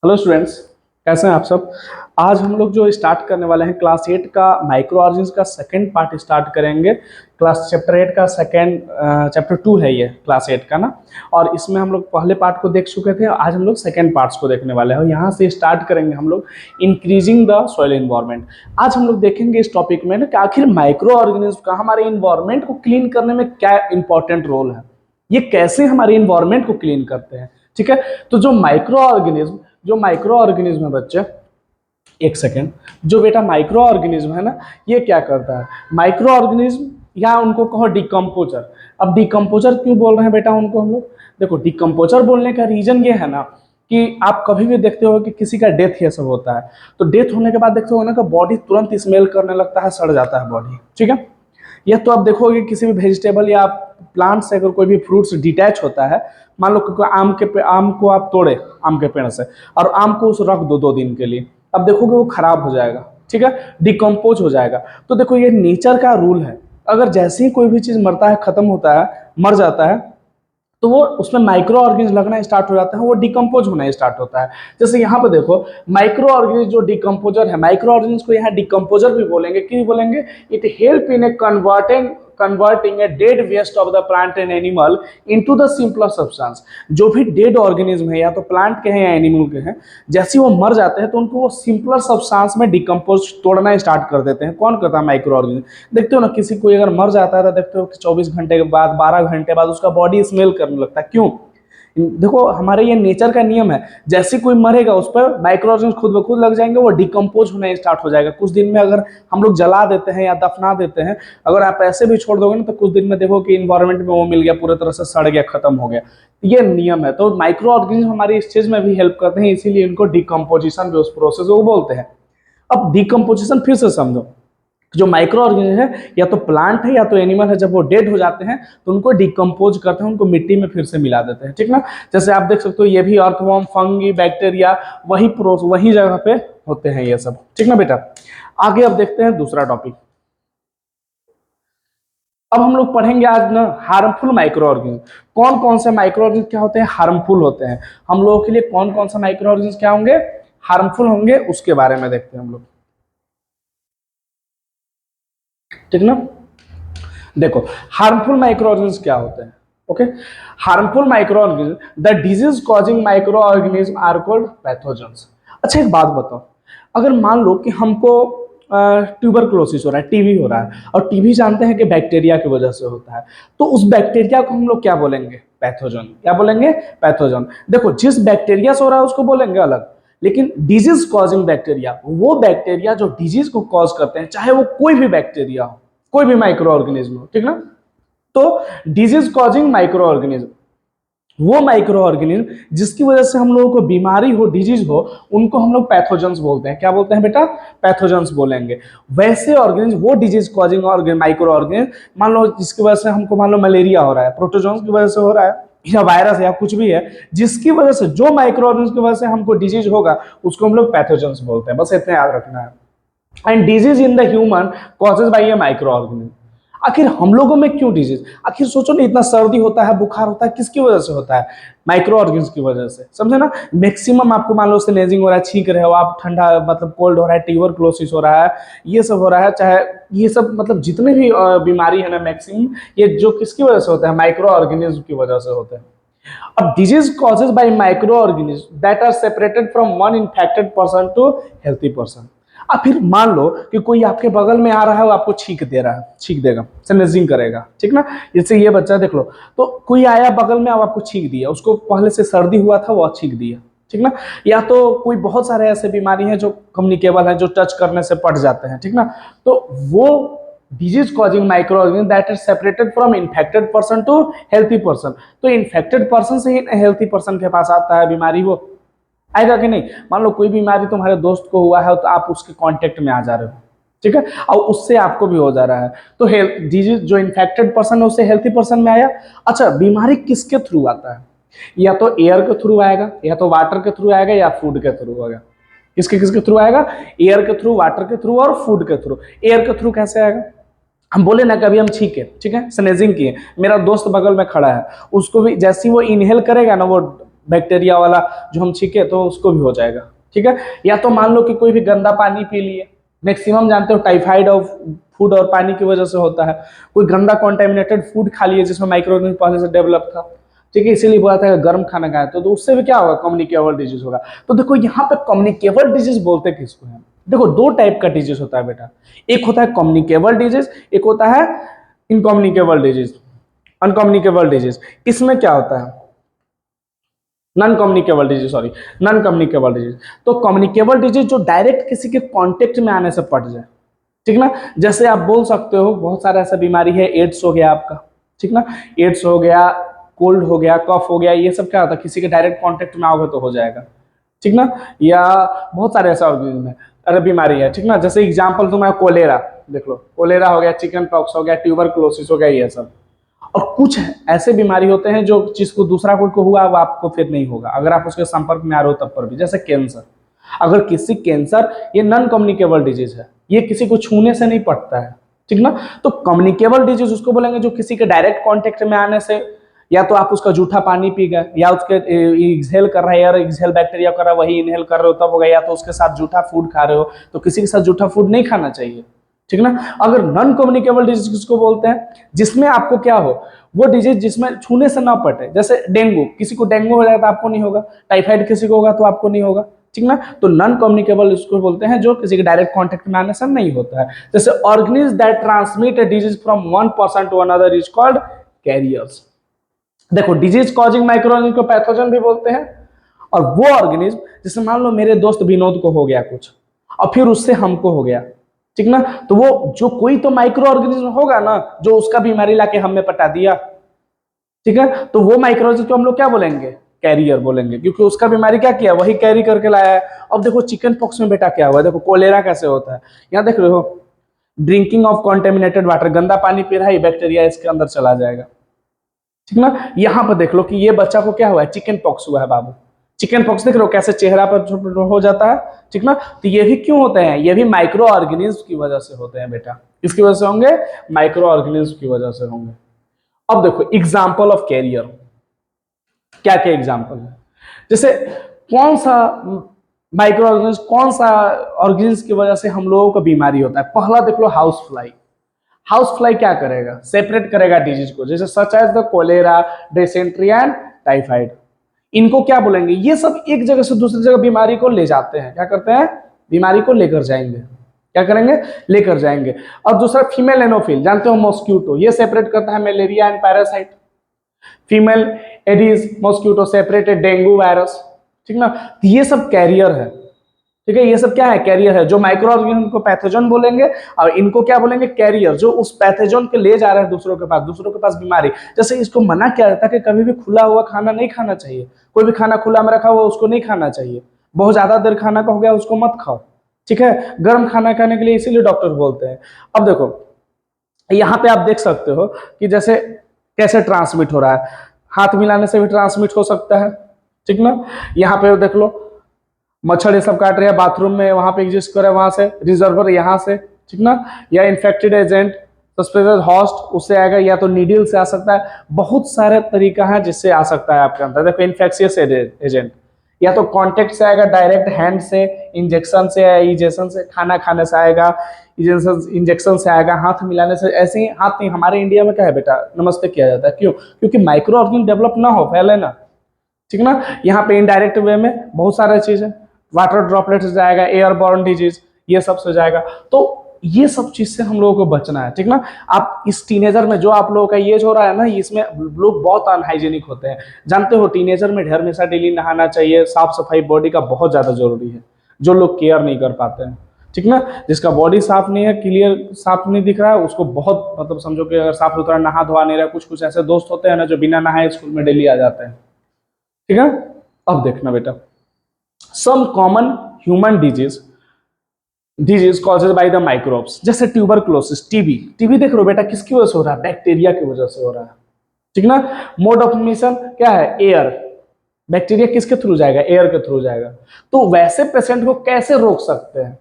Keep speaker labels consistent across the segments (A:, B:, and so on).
A: Hello students, कैसे हैं आप सब। आज हम लोग जो स्टार्ट करने वाले हैं क्लास 8 का माइक्रो ऑर्गेनिज्म का सेकंड पार्ट स्टार्ट करेंगे। क्लास चैप्टर 8 का सेकंड चैप्टर 2 है ये क्लास 8 का ना। और इसमें हम लोग पहले पार्ट को देख चुके थे, आज हम लोग सेकंड पार्ट्स को देखने वाले हैं। यहाँ से स्टार्ट करेंगे हम लोग इंक्रीजिंग द सॉइल इन्वायरमेंट। आज हम लोग देखेंगे इस टॉपिक में ना कि आखिर माइक्रो ऑर्गेनिज्म का हमारे इन्वायरमेंट को क्लीन करने में क्या इंपॉर्टेंट रोल है, ये कैसे हमारे इन्वायरमेंट को क्लीन करते हैं। ठीक है, तो जो माइक्रो ऑर्गेनिज्म है बच्चे, एक सेकेंड, जो बेटा माइक्रो ऑर्गेनिज्म है ना, ये क्या करता है। माइक्रो ऑर्गेनिज्म या उनको कहो डिकम्पोजर। अब डिकम्पोजर क्यों बोल रहे हैं बेटा उनको हम लोग, देखो डिकम्पोजर बोलने का रीजन ये है ना कि आप कभी भी देखते हो कि किसी का डेथ ये सब होता है, तो डेथ होने के बाद देखते हो ना कि बॉडी तुरंत स्मेल करने लगता है, सड़ जाता है बॉडी। ठीक है, यह तो आप देखोगे किसी भी वेजिटेबल या प्लांट से अगर कोई भी फ्रूट्स डिटैच होता है, मान लो कि आम को आप तोड़े आम के पेड़ से और आम को उस रख दो 2 दिन के लिए, अब देखोगे वो खराब हो जाएगा। ठीक है, डिकम्पोज हो जाएगा। तो देखो ये नेचर का रूल है, अगर जैसे ही कोई भी चीज मरता है, खत्म होता है, मर जाता है, तो वो उसमें माइक्रो ऑर्गेनिज्म लगना स्टार्ट हो जाता है, वो डिकम्पोज होना स्टार्ट होता है। जैसे यहाँ पे देखो माइक्रो ऑर्गेनिज्म जो डिकम्पोजर है, माइक्रो ऑर्गेनिज्म को यहाँ डिकम्पोजर भी बोलेंगे। क्यों बोलेंगे, it help in a converting a dead waste of the plant and animal into the simpler substance. जो भी डेड ऑर्गेनिज्म है, या तो प्लांट के हैं या एनिमल के हैं, जैसे वो मर जाते हैं तो उनको वो सिंपलर सब्सटेंस में डिकम्पोज तोड़ना स्टार्ट कर देते हैं। कौन करता है, माइक्रो ऑर्गेनिज्म। देखते हो ना किसी कोई अगर मर जाता है तो देखते हो कि 24 घंटे के बाद, 12 घंटे बाद उसका बॉडी स्मेल करने लगता है। क्यों, देखो हमारे ये नेचर का नियम है, जैसे कोई मरेगा उस पर माइक्रो ऑर्गेनिज्म खुद ब खुद लग जाएंगे, वो डिकम्पोज होना स्टार्ट हो जाएगा। कुछ दिन में अगर हम लोग जला देते हैं या दफना देते हैं, अगर आप ऐसे भी छोड़ दोगे ना, तो कुछ दिन में देखो कि इन्वायरमेंट में वो मिल गया, पूरी तरह से सड़ गया, खत्म हो गया। ये नियम है। तो माइक्रो ऑर्गेनिज्म हमारी इस चीज में भी हेल्प करते हैं, इसीलिए इनको डिकम्पोजिशन जो उस प्रोसेस को बोलते हैं। अब डिकम्पोजिशन फिर से समझो, जो माइक्रो ऑर्गेनिज्म है या तो प्लांट है या तो एनिमल है, जब वो डेड हो जाते हैं तो उनको डिकम्पोज करते हैं, उनको मिट्टी में फिर से मिला देते हैं। ठीक ना, जैसे आप देख सकते हो ये भी अर्थवर्म, फंगी, बैक्टीरिया वही जगह पे होते हैं ये सब। ठीक ना बेटा, आगे अब देखते हैं दूसरा टॉपिक। अब हम लोग पढ़ेंगे आज ना हार्मफुल माइक्रो ऑर्गेनिज्म। कौन कौन से माइक्रो ऑर्गेनिज्म क्या होते हैं, हार्मफुल होते हैं। हम लोगों के लिए कौन कौन सा माइक्रो ऑर्गेनिज्म क्या होंगे, हार्मफुल होंगे, उसके बारे में देखते हैं हम लोग। ठीक ना, देखो हार्मफुल माइक्रो ऑर्गेनिज्म क्या होते हैं। Okay, harmful micro organism, the disease causing micro organism are called pathogens. अच्छा एक बात बताओ, अगर मान लो कि हमको ट्यूबरक्लोसिस हो रहा है, टीबी हो रहा है, और टीबी जानते हैं कि बैक्टीरिया की वजह से होता है, तो उस बैक्टीरिया को हम लोग क्या बोलेंगे, पैथोजन। क्या बोलेंगे, पैथोजन। देखो जिस बैक्टीरिया से हो रहा है उसको बोलेंगे अलग, लेकिन डिजीज कॉजिंग बैक्टीरिया, वो बैक्टीरिया जो डिजीज को कॉज करते हैं, चाहे वो कोई भी बैक्टीरिया हो, कोई भी माइक्रो ऑर्गेनिज्म हो। ठीक ना, तो डिजीज कॉजिंग माइक्रो ऑर्गेनिज्म, वो माइक्रो ऑर्गेनिज्म जिसकी वजह से हम लोगों को बीमारी हो, डिजीज हो, उनको हम लोग पैथोजेंस बोलते हैं। क्या बोलते हैं बेटा, पैथोजेंस बोलेंगे। वैसे ऑर्गेनिज्म, वो डिजीज कॉजिंग माइक्रो ऑर्गेनिज्म, मान लो जिसकी वजह से हमको मान लो मलेरिया हो रहा है, प्रोटोजोन्स की वजह से हो रहा है, या वायरस या कुछ भी है, जिसकी वजह से, जो माइक्रो ऑर्गेनिज्म की वजह से हमको डिजीज होगा, उसको हम लोग पैथोजेंस बोलते हैं। बस इतना याद रखना है। And disease in the human causes bye A micro organism. आखिर हम लोगों में क्यों डिजीज, आखिर सोचो ना, इतना सर्दी होता है, बुखार होता है, किसकी वजह से होता है, माइक्रो ऑर्गेनिज्म की वजह से। समझे ना, मैक्सिमम आपको मान लो स्नेजिंग हो रहा है, छींक रहे हो आप, ठंडा मतलब कोल्ड हो रहा है, ट्यूबरक्लोसिस हो रहा है, ये सब हो रहा है, चाहे ये सब मतलब जितने भी बीमारी है ना, मैक्सिमम ये जो किसकी वजह से होता है, माइक्रो ऑर्गेनिज्म की वजह से होते हैं। अब disease causes by micro organism that are separated from one infected person to healthy person. अब फिर मान लो कि कोई आपके बगल में आ रहा है, वो आपको छींक दे रहा है, छींक देगा, स्नेजिंग करेगा। ठीक ना, जैसे ये बच्चा देख लो, तो कोई आया बगल में, अब आपको छींक दिया, उसको पहले से सर्दी हुआ था, वो छींक दिया। ठीक ना, या तो कोई बहुत सारे ऐसे बीमारी हैं जो कम्युनिकेबल है, जो टच करने से पट जाते हैं। ठीक ना, तो वो disease causing micro organism that is separated from infected person to healthy person. तो इन्फेक्टेड पर्सन से ही हेल्थी पर्सन के पास आता है बीमारी, वो आएगा कि नहीं। मान लो कोई बीमारी तुम्हारे दोस्त को हुआ है, तो आप उसके कांटेक्ट में आ जा रहे हो, ठीक है, और उससे आपको भी हो जा रहा है, तो हेल्थ डिजीज जो इन्फेक्टेड पर्सन है उससे हेल्थी पर्सन में आया। अच्छा, बीमारी किसके थ्रू आता है, या तो एयर के थ्रू आएगा, या तो वाटर के थ्रू आएगा, या फूड के थ्रू आएगा। किसके थ्रू आएगा, एयर के थ्रू, वाटर के थ्रू और फूड के थ्रू। एयर के थ्रू कैसे आएगा, हम बोले ना कभी हम छींके, ठीक है, स्नेजिंग किए, मेरा दोस्त बगल में खड़ा है, उसको भी जैसे वो इनहेल करेगा ना, वो बैक्टीरिया वाला जो हम छीके तो उसको भी हो जाएगा, ठीक है। या तो मान लो कि कोई भी गंदा पानी पी लिए, मैक्सिमम जानते हो टाइफाइड और फूड और पानी की वजह से होता है। कोई गंदा कॉन्टेमिनेटेड फूड खा लिए जिसमें माइक्रो ऑर्गेनिज्म पहले से डेवलप था, ठीक है, इसीलिए बोला था गर्म खाना खाया तो उससे भी क्या होगा, कम्युनिकेबल डिजीज होगा। तो देखो यहाँ पे कम्युनिकेबल डिजीज बोलते किसको है, देखो दो टाइप का डिजीज होता है बेटा, एक होता है कम्युनिकेबल डिजीज, एक होता है इनकम्युनिकेबल डिजीज, अनकम्युनिकेबल डिजीज। इसमें क्या होता है, non communicable disease, sorry non communicable disease. तो कम्युनिकेबल डिजीज जो डायरेक्ट किसी के कांटेक्ट में आने से पट जाए, ठीक ना। जैसे आप बोल सकते हो बहुत सारा ऐसा बीमारी है, एड्स हो गया आपका, ठीक ना, एड्स हो गया, कोल्ड हो गया, कफ हो गया, ये सब क्या होता है किसी के डायरेक्ट कांटेक्ट में आओगे तो हो जाएगा, ठीक ना। या बहुत सारे ऐसा ऑर्गेनिज्म है, अरे बीमारी है, ठीक ना। जैसे एग्जांपल तुम्हारा कोलेरा देख लो, कोलेरा हो गया, चिकन पॉक्स हो गया, ट्यूबरक्लोसिस हो गया, ये सब। और कुछ ऐसे बीमारी होते हैं जो जिसको दूसरा कोई को हुआ वो आपको फिर नहीं होगा अगर आप उसके संपर्क में आ रहे हो तब पर भी। जैसे कैंसर, अगर किसी कैंसर, ये नॉन कम्युनिकेबल डिजीज है, ये किसी को छूने से नहीं पड़ता है, ठीक ना। तो कम्युनिकेबल डिजीज उसको बोलेंगे जो किसी के डायरेक्ट कांटेक्ट में आने से, या तो आप उसका जूठा पानी पी गए, या उसके एक्सहेल कर रहा है, यार एक्सहेल बैक्टीरिया कर रहा है वही इनहेल कर रहे हो तब हो गया, या तो उसके साथ जूठा फूड खा रहे हो, तो किसी के साथ जूठा फूड नहीं खाना चाहिए, ठीक ना। अगर नॉन कम्युनिकेबल डिजीज किसको बोलते हैं, जिसमें आपको क्या हो, वो डिजीज जिसमें छूने से ना पटे। जैसे डेंगू, किसी को डेंगू हो जाए तो आपको नहीं होगा, टाइफाइड किसी को होगा तो आपको नहीं होगा, ठीक ना। तो नॉन कम्युनिकेबल इसको बोलते हैं जो किसी के डायरेक्ट कांटेक्ट में आने से नहीं होता है। जैसे organism that transmit a disease from one person to another is called carriers. देखो डिजीज कॉजिंग माइक्रो ऑर्गेनिज्म को पैथोजन भी बोलते हैं। और वो ऑर्गेनिज्म, जैसे मान लो मेरे दोस्त विनोद को हो गया कुछ और फिर उससे हमको हो गया, ठीक ना, तो वो जो कोई तो माइक्रो ऑर्गेनिज्म होगा ना जो उसका बीमारी लाके हमें पटा दिया, ठीक है, तो वो माइक्रो ऑर्गेनिज्म को हम लोग क्या बोलेंगे, कैरियर बोलेंगे, क्योंकि उसका बीमारी क्या किया, वही कैरी करके लाया है। अब देखो चिकन पॉक्स में बेटा क्या हुआ, देखो कोलेरा कैसे होता है, यहाँ देख रहे हो, ड्रिंकिंग ऑफ कॉन्टेमिनेटेड वाटर, गंदा पानी पी रहा है, बैक्टीरिया इसके अंदर चला जाएगा, ठीक ना। यहां पर देख लो कि ये बच्चा को क्या हुआ है, चिकन पॉक्स हुआ है बाबू, चिकन पॉक्स देख रहे हो कैसे चेहरा पर हो जाता है, ठीक ना। तो ये भी क्यों होते हैं, ये भी माइक्रो ऑर्गेनिज्म की वजह से होते हैं बेटा, किसकी वजह से होंगे, माइक्रो ऑर्गेनिज्म की वजह से होंगे। अब देखो एग्जाम्पल ऑफ कैरियर, क्या क्या एग्जाम्पल है, जैसे कौन सा माइक्रो ऑर्गेनिज्म, कौन सा ऑर्गेनिज्म की वजह से हम लोगों को बीमारी होता है। पहला देख लो हाउस फ्लाई, हाउस फ्लाई क्या करेगा, सेपरेट करेगा डिजीज को, जैसे such as the cholera, dysentery and typhoid. इनको क्या बोलेंगे, ये सब एक जगह से दूसरी जगह बीमारी को ले जाते हैं, क्या करते हैं, बीमारी को लेकर जाएंगे, क्या करेंगे, लेकर जाएंगे। और दूसरा फीमेल एनोफिल, जानते हो मॉस्क्यूटो, ये सेपरेट करता है malaria and parasite. Female aedes mosquito separated dengue virus, ठीक ना। तो ये सब कैरियर है, ठीक है, ये सब क्या है, कैरियर है। जो माइक्रो ऑर्गेनिज्म को पैथोजन बोलेंगे और इनको क्या बोलेंगे, कैरियर, जो उस पैथोजन के ले जा रहे हैं दूसरों के पास बीमारी। जैसे इसको मना किया जाता है कि कभी भी खुला हुआ खाना नहीं खाना चाहिए, कोई भी खाना खुला में रखा हुआ उसको नहीं खाना चाहिए, बहुत ज्यादा देर खाना का हो गया उसको मत खाओ, ठीक है, गर्म खाना खाने के लिए इसीलिए डॉक्टर बोलते हैं। अब देखो यहाँ पे आप देख सकते हो कि जैसे कैसे ट्रांसमिट हो रहा है, हाथ मिलाने से भी ट्रांसमिट हो सकता है, ठीक ना। यहाँ पे देख लो मच्छर ये सब काट रहे हैं बाथरूम में, वहां पे एग्जिस्ट करे, वहां से रिजर्वर यहाँ से, ठीक ना, या इन्फेक्टेड एजेंट सस्पेक्टेड होस्ट उससे आएगा, या तो नीडल से आ सकता है, बहुत सारे तरीका है जिससे आ सकता है आपके अंदर। देखो इन्फेक्शियस एजेंट, या तो कांटेक्ट से आएगा, डायरेक्ट हैंड से, इंजेक्शन से, इंजेक्शन से, खाना खाने से आएगा, इंजेक्शन से आएगा, हाथ मिलाने से। ऐसे ही हाथ नहीं, हमारे इंडिया में क्या है बेटा, नमस्ते किया जाता है, क्यों, क्योंकि माइक्रो ऑर्गेनिज्म डेवलप ना हो, फैले ना, ठीक ना। यहाँ पे इनडायरेक्ट वे में बहुत सारे चीज है, वाटर ड्रॉपलेट से जाएगा, एयरबॉर्न डिजीज, ये सब से जाएगा। तो ये सब चीज से हम लोगों को बचना है, ठीक ना। आप इस टीनेजर में जो आप लोगों का एज हो रहा है ना, इसमें लोग बहुत अनहाइजीनिक होते हैं, जानते हो, टीनेजर में ढेर हमेशा डेली नहाना चाहिए, साफ सफाई बॉडी का बहुत ज्यादा जरूरी है, जो लोग केयर नहीं कर पाते हैं, ठीक ना। जिसका बॉडी साफ नहीं है, क्लियर साफ नहीं दिख रहा है, उसको बहुत मतलब समझो कि अगर साफ सुथरा नहा धोआ नहीं रहा, कुछ कुछ ऐसे दोस्त होते हैं ना जो बिना नहाए स्कूल में डेली आ जाते हैं, ठीक है। अब देखना बेटा, some common human disease causes by the microbes, जैसे ट्यूबरक्लोसिस, टीबी देख रहे हो बेटा किसकी वजह से हो रहा है, बैक्टीरिया की वजह से हो रहा है, ठीक ना। मोड ऑफ ट्रांसमिशन क्या है, एयर, बैक्टीरिया किसके थ्रू जाएगा, एयर के थ्रू जाएगा। तो वैसे पेशेंट को कैसे रोक सकते हैं,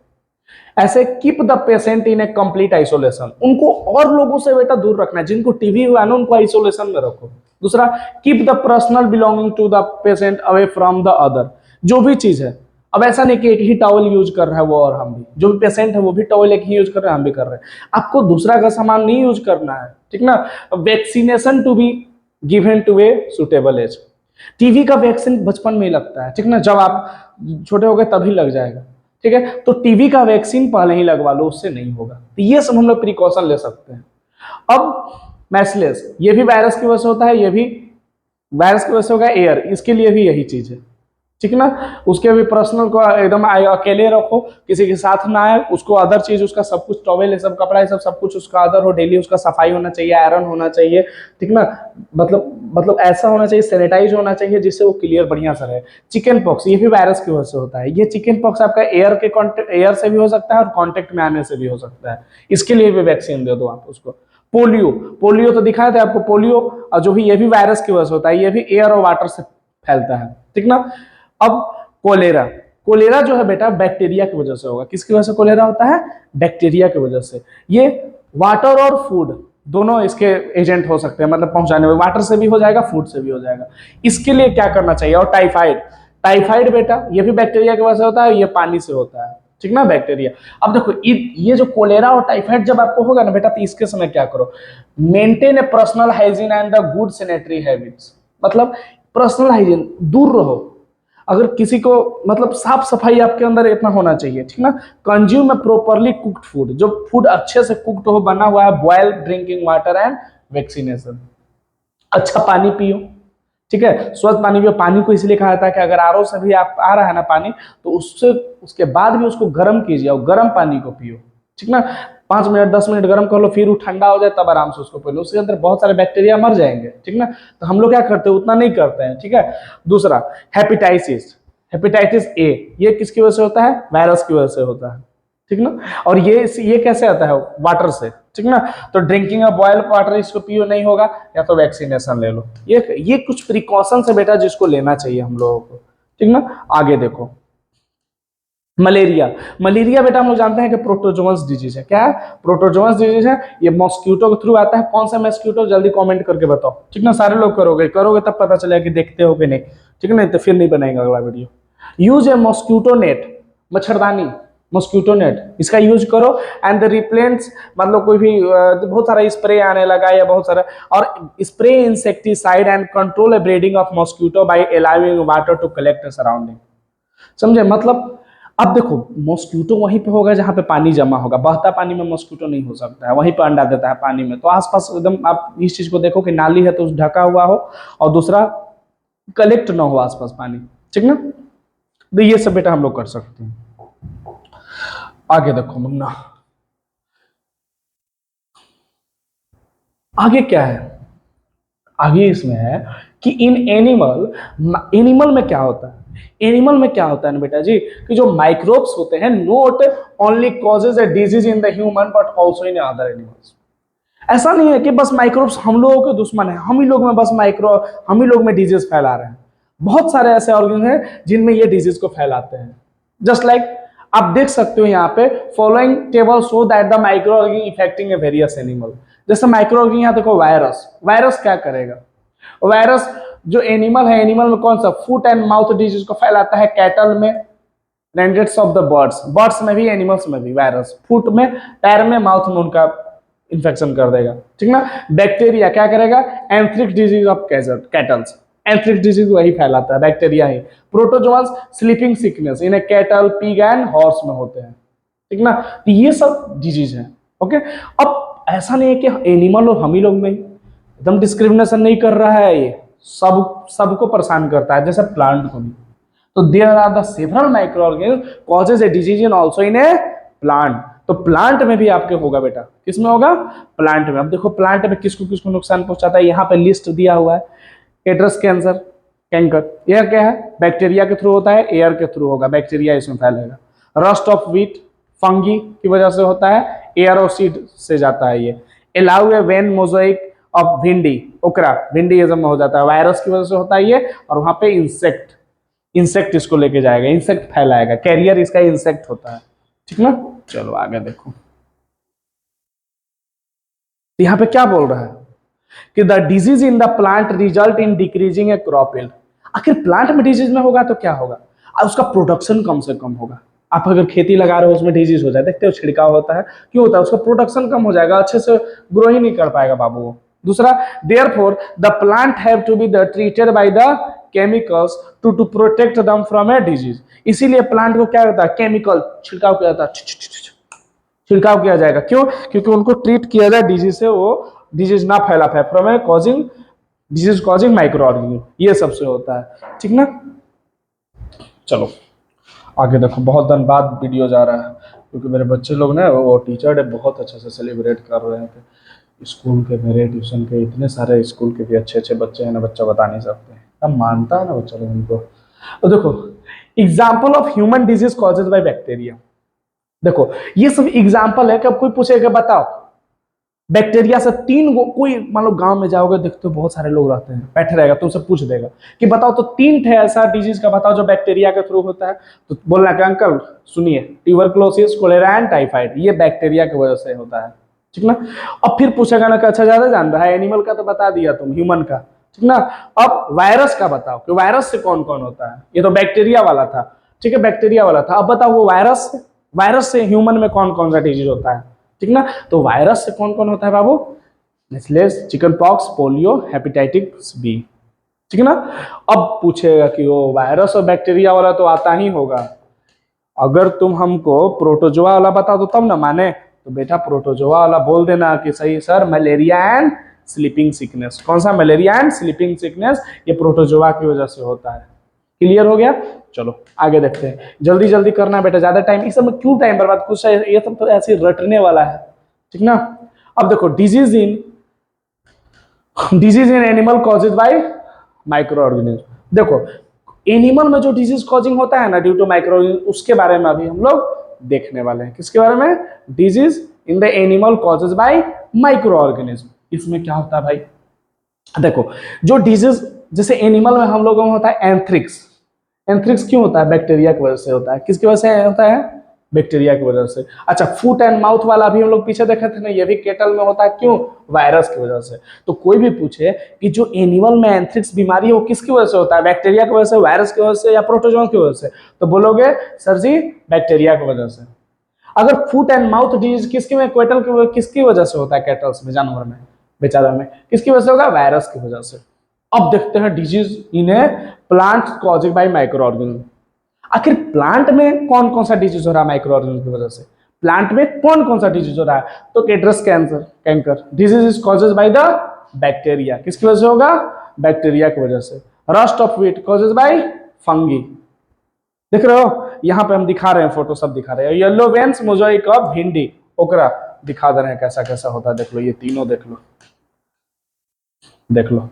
A: ऐसे keep the patient in A complete isolation, उनको और लोगों से बेटा दूर रखना है, जिनको टीबी हुआ है ना उनको आइसोलेशन में रखो, दूसरा, keep the personal belonging to the patient away from the other. जो भी चीज है, अब ऐसा नहीं कि एक ही टॉवल यूज कर रहा है वो और हम भी, जो भी पेशेंट है वो भी टॉवल एक ही यूज कर रहे हैं, हम भी कर रहे हैं, आपको दूसरा का सामान नहीं यूज करना है, ठीक ना। Vaccination to be given to a suitable age. TB का वैक्सीन बचपन में ही लगता है, ठीक ना, जब आप छोटे हो गए तभी लग जाएगा, ठीक है। तो टीवी का वैक्सीन पहले ही लगवा लो, उससे नहीं होगा। तो ये सब हम लोग प्रिकॉशन ले सकते हैं। अब मैसलेस, ये भी वायरस की वजह से होता है, ये भी वायरस की वजह से होगा। एयर, इसके लिए भी यही चीज है, ठीक ना। उसके भी पर्सनल को एकदम अकेले रखो, किसी के साथ ना आए, उसको अदर चीज, उसका सब कुछ टॉवेल है, सब कपड़ा है, सब कुछ उसका अदर हो, डेली उसका सफाई होना चाहिए, आयरन होना चाहिए, ठीक ना। मतलब ऐसा होना चाहिए, सैनिटाइज होना चाहिए, जिससे वो क्लियर बढ़िया से रहे। चिकन पॉक्स, ये भी वायरस की वजह से होता है। ये चिकन पॉक्स आपका एयर से भी हो सकता है और कॉन्टेक्ट में आने से भी हो सकता है, इसके लिए भी वैक्सीन दे दो आप उसको। पोलियो, पोलियो तो दिखाए थे आपको, पोलियो और जो भी, ये भी वायरस की वजह से होता है, ये भी एयर और वाटर से फैलता है, ठीक ना। अब कोलेरा, कोलेरा जो है बेटा बैक्टीरिया की वजह से होगा। किसकी वजह से कोलेरा होता है? बैक्टीरिया की वजह से। ये वाटर और फूड दोनों इसके एजेंट हो सकते हैं, मतलब पहुंचाने में, वाटर से भी हो जाएगा, फूड से भी हो जाएगा। इसके लिए क्या करना चाहिए? और टाइफाइड, टाइफाइड बेटा ये भी बैक्टीरिया की वजह से होता है, ये पानी से होता है, ठीक ना, बैक्टीरिया। अब देखो ये जो कोलेरा और टाइफाइड जब आपको होगा ना बेटा, तो इसके समय क्या करो? Maintain A personal hygiene and the good sanitary habits. मतलब पर्सनल हाइजीन, दूर रहो। अगर किसी को, मतलब साफ सफाई आपके अंदर इतना होना चाहिए, ठीक ना। कंज्यूम में प्रॉपरली कुक्ड फूड, जो फूड अच्छे से कुक्ड हो, बना हुआ है, boil drinking water and vaccination. अच्छा पानी पियो, ठीक है, स्वच्छ पानी पियो। पानी को इसलिए कहा जाता है कि अगर आरओ से भी आप आ रहा है ना पानी, तो उससे उसके बाद भी उसको गर्म कीजिए और गर्म पानी को पियो, ठीक ना। 5 मिनट 10 मिनट गर्म कर लो, फिर वो ठंडा हो जाए तब आराम से उसको पी लो, उसके अंदर बहुत सारे बैक्टीरिया मर जाएंगे, ठीक ना। तो हम लोग क्या करते हैं, उतना नहीं करते हैं, ठीक है। दूसरा, हेपेटाइटिस, हेपेटाइटिस ए, ये किसकी वजह से होता है? वायरस की वजह से होता है, ठीक ना। और ये कैसे आता है? वाटर से, ठीक ना। तो ड्रिंकिंग ऑफ बॉयल वाटर, इसको पियो, नहीं होगा, या तो वैक्सीनेशन ले लो। ये कुछ प्रिकॉशन है बेटा जिसको लेना चाहिए हम लोगों को, ठीक ना। आगे देखो, मलेरिया, मलेरिया बेटा हम लोग जानते हैं कि प्रोटोजोअस डिजीज है। क्या है? प्रोटोजोअस डिजीज है। ये मॉस्किटो के थ्रू आता है। कौन सा मॉस्किटो? जल्दी कमेंट करके बताओ, ठीक ना। सारे लोग करोगे तब पता चलेगा कि देखते हो कि नहीं, ठीक है, नहीं तो फिर नहीं बनाएगा अगला वीडियो। यूज ए मॉस्किटो नेट, मच्छरदानी, मॉस्किटो नेट, इसका यूज करो। एंड द रिप्लेंट्स, मतलब कोई भी बहुत सारा स्प्रे आने लगा, या बहुत सारा, और spray insecticide and control a breeding of mosquito by allowing water to collect surrounding. समझे? मतलब अब देखो, मॉस्किटो वहीं पे होगा जहां पे पानी जमा होगा, बहता पानी में मॉस्किटो नहीं हो सकता है, वहीं पर अंडा देता है पानी में। तो आसपास एकदम आप इस चीज को देखो कि नाली है तो ढका हुआ हो, और दूसरा कलेक्ट ना हो आसपास पानी, ठीक ना। तो ये सब बेटा हम लोग कर सकते हैं। आगे देखो मुन्ना, आगे क्या है? आगे इसमें है कि इन एनिमल में क्या होता है? एनिमल में क्या होता है ना बेटा जी, कि जो माइक्रोब्स होते हैं, note only causes a disease in the human but also in other animals. ऐसा नहीं है कि बस माइक्रोब्स हम लोगों के दुश्मन है, हम ही लोग में बस हम ही लोग में डिजीज फैला रहे हैं। बहुत सारे ऐसे ऑर्गन हैं जिनमें ये डिजीज को फैलाते हैं। जस्ट लाइक आप देख सकते हो यहाँ पे, following table show that the micro organ affecting a various animal. जैसे माइक्रो ऑर्गन, यहाँ देखो वायरस, वायरस क्या करेगा? वायरस जो एनिमल है, एनिमल में कौन सा? फुट एंड माउथ डिजीज को फैलाता है। कैटल में, रेंडेट्स ऑफ द बर्ड्स, बर्ड्स में भी, एनिमल्स में भी वायरस। फुट में, पैर में, माउथ में उनका इन्फेक्शन कर देगा, ठीक ना। बैक्टीरिया क्या करेगा? Anthrax disease of kettles, anthrax disease वही फैलाता है, बैक्टीरिया ही। प्रोटोजोआस स्लीपिंग सिकनेस, इन्हें कैटल, पिग एंड हॉर्स में होते हैं, ठीक ना। तो ये सब डिजीज है, ओके। अब ऐसा नहीं है कि एनिमल और हम ही लोग में एकदम डिस्क्रिमिनेशन नहीं कर रहा है, ये सबको परेशान करता है, जैसे प्लांट को भी। तो there are the several micro organism causes a disease in also in a plant. तो प्लांट में भी आपके होगा बेटा, किसमें होगा? प्लांट में। अब देखो प्लांट में किसको किसको नुकसान पहुंचाता है, यहाँ पे लिस्ट दिया हुआ है। एड्रस कैंसर, कैंकर, यह क्या है? बैक्टीरिया के थ्रू होता है, एयर के थ्रू होगा, बैक्टीरिया इसमें फैलेगा। रस्ट ऑफ व्हीट, फंगी की वजह से होता है, एयर और सीड से जाता है ये। Allow A when Mosaic of भिंडी, ओकरा, भिंडीइज्म में हो जाता है, वायरस की वजह से होता है ये। और वहां पे इंसेक्ट इसको लेके जाएगा, इंसेक्ट फैलाएगा, कैरियर इसका इंसेक्ट होता है, ठीक ना। चलो आगे देखो, यहाँ पे क्या बोल रहा है? कि the disease in the plant result in decreasing A crop yield. आखिर प्लांट में डिजीज में होगा तो क्या होगा, उसका प्रोडक्शन कम से कम होगा। आप अगर खेती लगा रहे हो उसमें डिजीज हो जाए, देखते हो छिड़काव होता है, क्यों होता है, उसका प्रोडक्शन कम हो जाएगा, अच्छे से ग्रो ही नहीं कर पाएगा बाबू वो। दूसरा, therefore the plant have to be the treated by the chemicals to protect them from a disease. इसीलिए प्लांट को क्या होता है, केमिकल छिड़काव किया जाता है, छिड़काव किया जाएगा, क्यों, क्योंकि उनको ट्रीट किया जाए डिजीज से, वो डिजीज ना फैला पाए, from A causing disease causing micro organism, ये सबसे होता है, ठीक ना। चलो आगे देखो, बहुत दिन बाद वीडियो जा रहा है क्योंकि मेरे बच्चे लोग ना वो टीचर डे बहुत अच्छे से सेलिब्रेट कर रहे थे स्कूल के, मेरे ट्यूशन के इतने सारे स्कूल के भी अच्छे अच्छे बच्चे हैं ना, बच्चा बता नहीं सकते, अब मानता है ना बच्चा लोग उनको। तो देखो, example of human disease causes by bacteria, देखो ये सब एग्जाम्पल है कि अब कोई पूछेगा बताओ बैक्टीरिया से तीन गो, कोई मान लो गांव में जाओगे देखते हो बहुत सारे लोग रहते हैं, बैठे रहेगा तुमसे पूछ देगा कि बताओ तो तीन ठे ऐसा डिजीज का बताओ जो बैक्टीरिया के थ्रू होता है, तो बोलना कि अंकल सुनिए, ट्यूबरकुलोसिस, कोलेरा एंड टाइफाइड, ये बैक्टीरिया की वजह से होता है, ठीक ना। अब फिर पूछेगा ना कि अच्छा ज्यादा जान रहा है, एनिमल का तो बता दिया तुम, ह्यूमन का, ठीक ना। अब वायरस का बताओ कि वायरस से कौन कौन होता है, ये तो बैक्टीरिया वाला था, ठीक है, बैक्टीरिया वाला था। अब बताओ वो वायरस से ह्यूमन में कौन कौन सा डिजीज होता है, ठीक ना। तो वायरस से कौन कौन होता है बाबू, measles, chicken pox, polio, hepatitis B, ठीक ना। अब पूछेगा कि वो वायरस और बैक्टीरिया वाला तो आता ही होगा, अगर तुम हमको प्रोटोजोआ वाला बता दो तब ना माने, तो बेटा प्रोटोजोआ वाला बोल देना कि सही sir, malaria and sleeping sickness. कौन सा, मलेरिया एंड स्लीपिंग सिकनेस, ये प्रोटोजोआ की वजह से होता है। क्लियर हो गया। चलो आगे देखते हैं, जल्दी जल्दी करना बेटा, ज्यादा टाइम इस सब में क्यों टाइम बर्बाद, कुछ ये सब तो ऐसे रटने वाला है, ठीक ना। अब देखो, disease in animal causes by micro organism. देखो एनिमल में जो डिजीज कॉजिंग होता है ना ड्यू टू माइक्रो ऑर्गेनिज्म, उसके बारे में अभी हम लोग देखने वाले हैं। किसके बारे में, disease in the animal causes by micro organism. इसमें क्या होता है भाई, देखो जो डिजीज जैसे एनिमल में हम लोगों में होता है एंथ्रिक्स, एंथ्रिक्स क्यों होता है, बैक्टीरिया की वजह से होता है। किसकी वजह से होता है, बैक्टीरिया की वजह से। अच्छा, फुट एंड माउथ वाला भी हम लोग पीछे देखे थे ना, ये भी केटल में होता है, क्यों, वायरस की वजह से। तो कोई भी पूछे कि जो एनिमल में एंथ्रिक्स बीमारी हो किसकी वजह से होता है, बैक्टीरिया की वजह से, वायरस की वजह से, या प्रोटोजोआ की वजह से, तो बोलोगे सर जी बैक्टीरिया की वजह से। अगर फुट एंड माउथ डिजीज किसकी में, क्वेटल की किसकी वजह से होता है, कैटल्स में, जानवर में, बेचारा में, किसकी वजह से होगा, वायरस की वजह से। अब देखते हैं disease in a plant causing bye micro organism. आखिर प्लांट में कौन कौन सा डिजीज हो रहा है माइक्रो ऑर्गेनिज्म की वजह से, प्लांट में कौन कौन सा डिजीज हो रहा है, तो citrus canker disease is causes by the bacteria, किसकी वजह से होगा, बैक्टीरिया की वजह से। Rust of wheat causes by fungi, देख रहे हो यहाँ पे हम दिखा रहे हैं, फोटो सब दिखा रहे हैं। येलो वेन्स मोजाइक ऑफ भिंडी ओकरा दिखा दे रहे हैं कैसा कैसा होता है, देख लो ये तीनों, देख लो देख लो,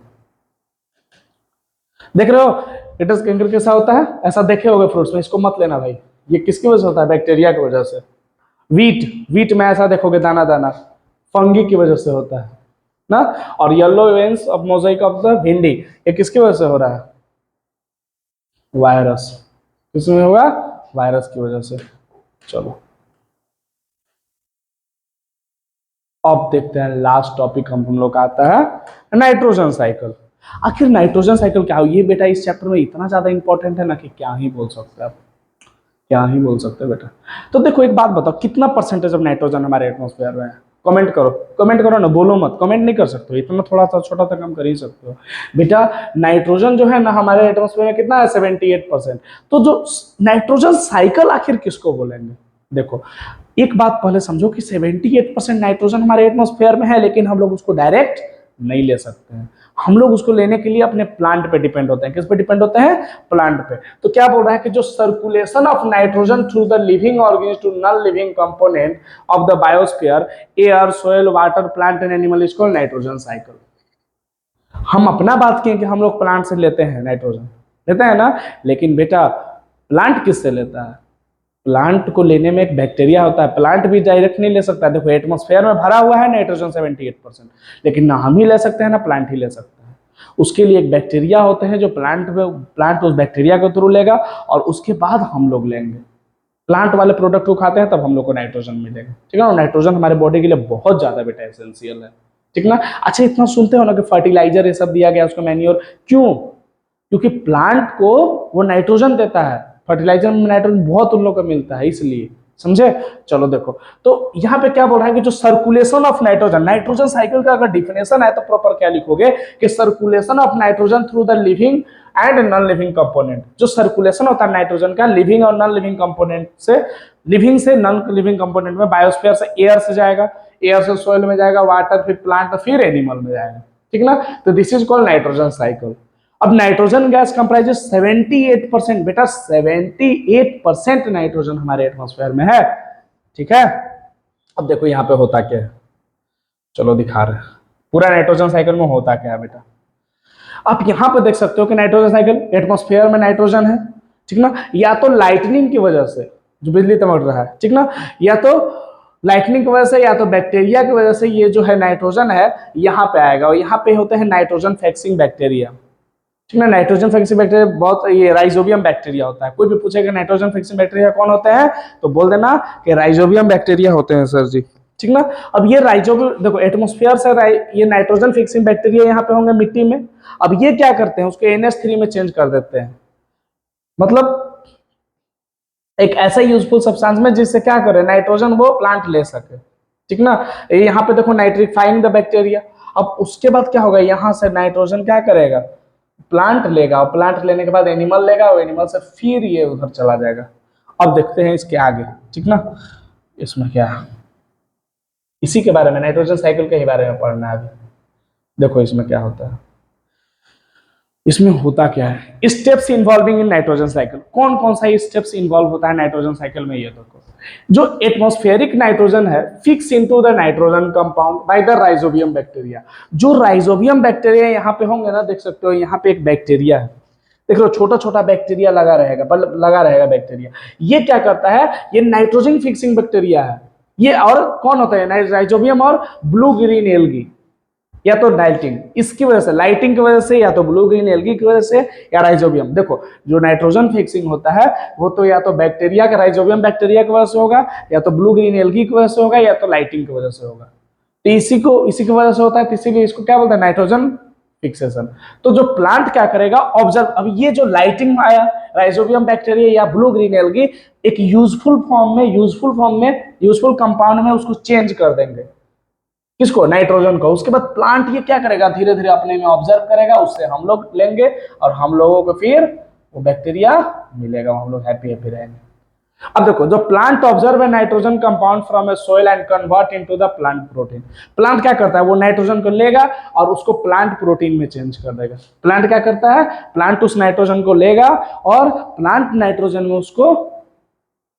A: देख रहे हो केट्रस कैंकर कैसा होता है, ऐसा देखे होगे फ्रूट्स में, इसको मत लेना भाई, ये किसकी वजह से होता है, बैक्टीरिया की वजह से। वीट में ऐसा देखोगे दाना दाना, फंगी की वजह से होता है ना। और yellow veins of Mosaic of the भिंडी, ये किसकी वजह से हो रहा है, वायरस, किसमें होगा, वायरस की वजह से। चलो अब देखते हैं लास्ट टॉपिक हम लोग का आता है नाइट्रोजन साइकिल। आखिर नाइट्रोजन साइकिल क्या हो, ये बेटा इस चैप्टर में इतना ज्यादा इंपॉर्टेंट है ना कि क्या ही बोल सकते हैं आप, क्या ही बोल सकते हैं बेटा। तो देखो एक बात बताओ, कितना परसेंटेज ऑफ नाइट्रोजन हमारे एटमॉस्फेयर में है, कमेंट करो, कमेंट करो ना, बोलो मत, कमेंट नहीं कर सकते हो, इतना थोड़ा सा छोटा सा कम कर ही सकते हो बेटा। नाइट्रोजन जो है ना हमारे एटमॉस्फेयर में कितना है, 78%। तो जो नाइट्रोजन साइकिल आखिर किसको बोलेंगे, देखो एक बात पहले समझो कि 78% नाइट्रोजन हमारे एटमॉस्फेयर में है, लेकिन हम लोग उसको डायरेक्ट नहीं ले सकते हैं, हम लोग उसको लेने के लिए अपने प्लांट पे डिपेंड होते हैं। किस पे डिपेंड होते हैं, प्लांट पे। तो क्या बोल रहा है कि जो circulation of nitrogen through the living organism to non living component of the biosphere, air, soil, water, plant and animal is called nitrogen cycle. हम अपना बात किए कि हम लोग प्लांट से लेते हैं नाइट्रोजन, लेते हैं ना, लेकिन बेटा प्लांट किससे लेता है, प्लांट को लेने में एक बैक्टीरिया होता है, प्लांट भी डायरेक्ट नहीं ले सकता है। देखो एटमॉस्फेयर में भरा हुआ है नाइट्रोजन 78%, लेकिन ना हम ही ले सकते हैं ना प्लांट ही ले सकता है। उसके लिए एक बैक्टीरिया होते हैं जो प्लांट उस बैक्टीरिया के थ्रू लेगा और उसके बाद हम लोग लेंगे, प्लांट वाले प्रोडक्ट को खाते हैं तब हम लोग को नाइट्रोजन मिलेगा, ठीक है ना। नाइट्रोजन हमारे बॉडी के लिए बहुत ज्यादा बेटा एसेंशियल है, ठीक ना। अच्छा इतना सुनते हो ना कि फर्टिलाइजर ये सब दिया गया उसको, मैन्योर, क्यों? क्योंकि प्लांट को वो नाइट्रोजन देता है, फर्टिलाइजर में नाइट्रोजन बहुत उन लोगों को मिलता है, इसलिए, समझे। चलो देखो, तो यहाँ पे क्या बोल रहा है कि जो circulation of nitrogen, nitrogen cycle का अगर डिफिनेशन है तो प्रॉपर क्या लिखोगे कि circulation of nitrogen through the living and non living component. जो सर्कुलेशन होता है नाइट्रोजन का लिविंग और नॉन लिविंग कंपोनेंट से, लिविंग से नॉन लिविंग कंपोनेंट में, बायोस्फीयर से एयर से जाएगा, एयर से सोइल में जाएगा, वाटर, फिर प्लांट, फिर एनिमल में जाएगा, ठीक ना। तो this is called nitrogen cycle. अब नाइट्रोजन गैस कंप्राइजेस 78%, बेटा 78% नाइट्रोजन हमारे एटमॉस्फेयर में है, ठीक है। अब देखो यहाँ पे होता क्या है, चलो दिखा रहे हैं पूरा नाइट्रोजन साइकिल में होता क्या है बेटा। आप यहाँ पे देख सकते हो कि नाइट्रोजन साइकिल, एटमॉस्फेयर में नाइट्रोजन है, ठीक ना, या तो लाइटनिंग की वजह से जो बिजली चमक रहा है, ठीक ना, या तो लाइटनिंग की वजह से, या तो बैक्टीरिया की वजह से ये जो है नाइट्रोजन है यहाँ पे आएगा, और यहाँ पे होते हैं नाइट्रोजन फिक्सिंग बैक्टीरिया, ठीक है। नाइट्रोजन फिक्सिंग बैक्टीरिया बहुत, ये राइजोबियम बैक्टीरिया होता है। कोई भी पूछेगा नाइट्रोजन फिक्सिंग बैक्टीरिया कौन होते हैं, तो बोल देना कि राइजोबियम बैक्टीरिया होते हैं सर जी, ठीक ना। अब ये राइजोबियम, देखो एटमॉस्फेयर से ये नाइट्रोजन फिक्सिंग बैक्टीरिया यहाँ पे होंगे मिट्टी में। अब ये क्या करते हैं, उसके NH3 में चेंज कर देते हैं, मतलब एक ऐसा यूजफुल सब्सटेंस में जिससे क्या करे, नाइट्रोजन वो प्लांट ले सके, ठीक ना। यहाँ पे देखो नाइट्रीफाइंग द बैक्टीरिया। अब उसके बाद क्या होगा, यहाँ से नाइट्रोजन क्या करेगा, प्लांट लेगा, और प्लांट लेने के बाद एनिमल लेगा, और एनिमल से फिर ये उधर चला जाएगा। अब देखते हैं इसके आगे, ठीक ना। इसमें क्या है, इसी के बारे में, नाइट्रोजन साइकिल के ही बारे में पढ़ना है अभी। देखो इसमें क्या होता है, इसमें होता क्या है, steps involving in nitrogen cycle. कौन कौन सा स्टेप्स इन्वॉल्व होता है नाइट्रोजन साइकिल में, ये देखो। जो एटमॉस्फेरिक नाइट्रोजन है fix into the nitrogen compound by the rhizobium bacteria. जो राइजोबियम बैक्टीरिया यहाँ पे होंगे ना, देख सकते हो यहाँ पे एक बैक्टीरिया है, देख लो छोटा छोटा बैक्टीरिया लगा रहेगा बैक्टीरिया। ये क्या करता है, ये नाइट्रोजन फिक्सिंग बैक्टीरिया है ये। और कौन होता है, राइजोबियम और ब्लू ग्रीन एल्गी, या तो लाइटिंग, इसकी वजह से, लाइटिंग की वजह से, या तो ब्लू ग्रीन एल्गी की वजह से, या राइजोबियम। देखो जो नाइट्रोजन फिक्सिंग होता है वो तो या तो बैक्टीरिया का, राइजोबियम बैक्टीरिया की वजह से होगा, या तो ब्लू ग्रीन एल्गी की वजह से होगा, या तो लाइटिंग की वजह से होगा। तो इसी की वजह से होता है, तो इसीलिए इसको क्या बोलते हैं, नाइट्रोजन फिक्सेशन। तो जो प्लांट क्या करेगा, ऑब्जर्व, अब ये जो लाइटिंग आया, राइजोबियम बैक्टीरिया या ब्लू ग्रीन एल्गी, एक यूजफुल कंपाउंड में उसको चेंज कर देंगे, किसको, नाइट्रोजन को। उसके बाद प्लांट ये क्या करेगा, धीरे धीरे अपने में ऑब्जर्व करेगा, उससे हम लोग लेंगे, और हम लोगों को फिर वो बैक्टीरिया मिलेगा, हम लोग हैप्पी रहेंगे। अब देखो, जो प्लांट ऑब्जर्व है nitrogen compound from A soil and convert into the plant protein. Plant क्या करता है, वो नाइट्रोजन को लेगा और उसको प्लांट प्रोटीन में चेंज कर देगा। प्लांट क्या करता है, प्लांट उस नाइट्रोजन को लेगा और प्लांट नाइट्रोजन में उसको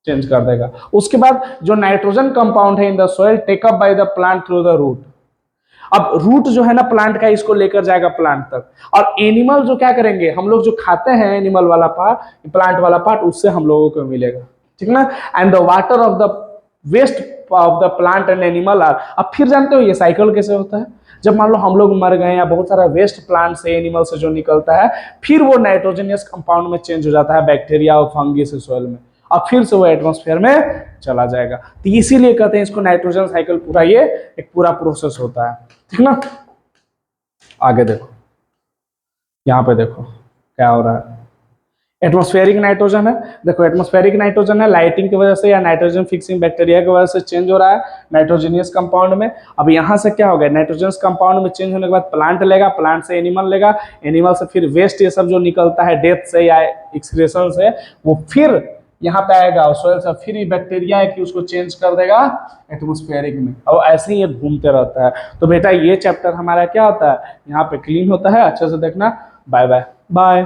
A: चेंज कर देगा। उसके बाद जो नाइट्रोजन कंपाउंड है in the soil take up by the plant through the root. अब रूट जो है ना प्लांट का, इसको लेकर जाएगा प्लांट तक, और एनिमल जो क्या करेंगे, हम लोग जो खाते हैं एनिमल वाला पार्ट, प्लांट वाला पार्ट, उससे हम लोगों को मिलेगा, ठीक ना। And the water of the waste of the plant and animal are. अब फिर जानते हो ये साइकिल कैसे होता है, जब मान लो हम लोग मर गए या बहुत सारा वेस्ट प्लांट से, एनिमल से जो निकलता है, फिर वो नाइट्रोजनियस कंपाउंड में चेंज हो जाता है, बैक्टीरिया और फंगी से सोइल में, और फिर से वो एटमॉस्फेयर में चला जाएगा। तो इसीलिए कहते हैं इसको नाइट्रोजन साइकिल, पूरा ये एक पूरा प्रोसेस होता है, ठीक ना। आगे देखो, यहाँ पे देखो क्या हो रहा है, एटमॉस्फेरिक नाइट्रोजन है। देखो एटमॉस्फेरिक नाइट्रोजन है, लाइटिंग की वजह से या नाइट्रोजन फिक्सिंग बैक्टीरिया की वजह से चेंज हो रहा है नाइट्रोजनियस कंपाउंड में। अब यहाँ से क्या हो गया, नाइट्रोजनस कंपाउंड में चेंज होने के बाद प्लांट लेगा, प्लांट से एनिमल लेगा, एनिमल से फिर वेस्ट ये सब जो निकलता है डेथ से या एक्सक्रीशन से, वो फिर यहाँ पे आएगा, और सोइल से फिर ये बैक्टीरिया है कि उसको चेंज कर देगा एटमॉस्फेरिक में, और ऐसे ही ये घूमते रहता है। तो बेटा ये चैप्टर हमारा क्या होता है, यहाँ पे क्लीन होता है, अच्छे से देखना। Bye bye bye.